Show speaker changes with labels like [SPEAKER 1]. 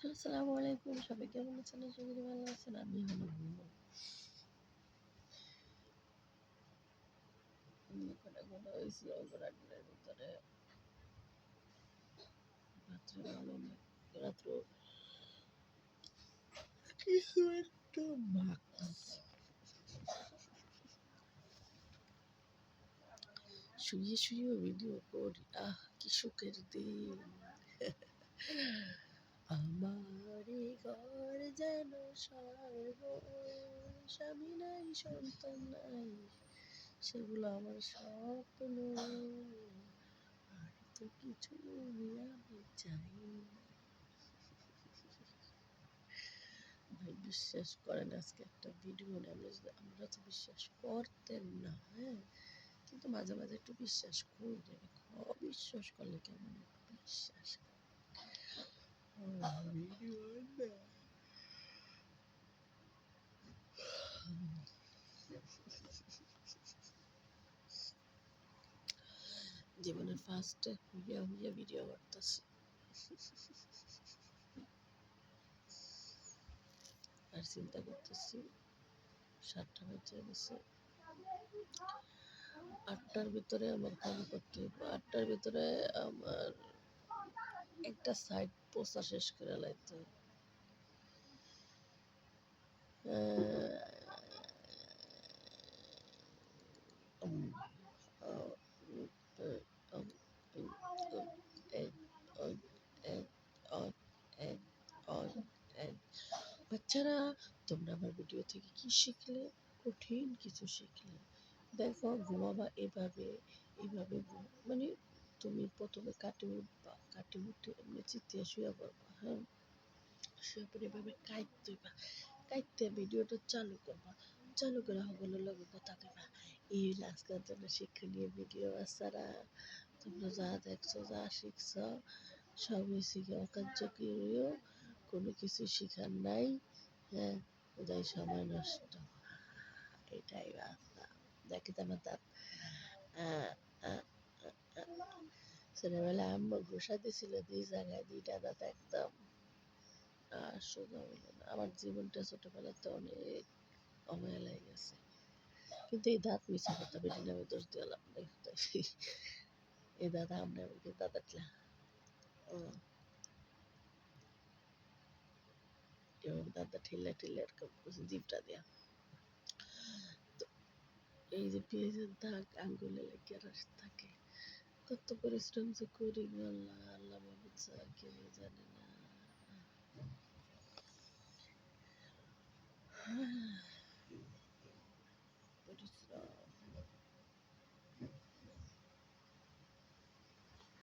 [SPEAKER 1] আসসালামু আলাইকুম, সবাই কেমন আছেন? আশা করি ভালো আছেন। আমি হলো ঘুমো এখন হয়েছি অঙ্গরাড্ডের ভিতরে রাত্রে ভালো না, রাত্র কিছু একটা মাখছি, শুয়ে শুয়ে ভিডিও করি। কি সুখের দিন! আমারই ঘর যেন স্বর্গ, স্বামী নাই সন্তান নাই, সেগুলো আমার স্বপ্ন, আর তো কিছু আমি চাই না। ভাই বিশ্বাস করেন, আজকে একটা ভিডিও নামলে আমরা তো বিশ্বাস করতেন না, হ্যাঁ, কিন্তু মাঝে মাঝে একটু বিশ্বাস করি। অবিশ্বাস করলে কেমন বিশ্বাস ভিডিও না। জীবনের ফার্স্টে হইয়া হইয়া ভিডিও করতেছি, আর চিন্তা করতেছি 7টা বেজে গেছে, 8টার ভিতরে আমার কাম করতে হবে। 8টার ভিতরে আমার একটা সাইড পোস্টা শেষ করে লাইতে হবে। বাচ্চারা, তোমরা আমার ভিডিও থেকে কি শিখলে? কঠিন কিছু শিখলে। দেখো, ঘুমাবা এভাবে, এভাবে মানে তুমি প্রথমে কাটে উঠবা, কাটে উঠে এমনি চিতিয়া শুয়ে পড়বা, হ্যাঁ, শুয়ে পড়ে এভাবে কাইতে হইবা, কাইতে ভিডিওটা চালু করবা, চালু করে হগলের লগে কথা কইবা। এই আজকের জন্য শিক্ষণীয় ভিডিও বাচ্চারা, তোমরা যা দেখছো, যা শিখছো, সবই শিখে অকার্যকরীয়, কোনো কিছু শিখার নাই, হ্যাঁ, ওটাই সময় নষ্ট, এটাই বাচ্চা। দেখি তো আমার দাঁত, ছেলেবেলায় আম্মা ঘষা দিছিল 2 জায়গায়, 2টা দাঁত একদম আর সোজা হইল না। আমার জীবনটা ছোটবেলাতে অনেক অবহেলায় গেছে, কিন্তু এই দাঁত মিশা কথা বেশি নামে দোষ দিলাম দেখতেছি। এই দাদা আমরা আমাকে দাদাটলা দাদা ঠেলে ঠেলে এরকম জিভটা দেয়া। তো এই যে পেঁয়াজের দাগ আঙ্গুলে লেগে থাকে, কত পরিশ্রম যে করি, আল্লাহ আল্লাহ বাবু ছাড়া কেউ জানে না। পরিশ্রম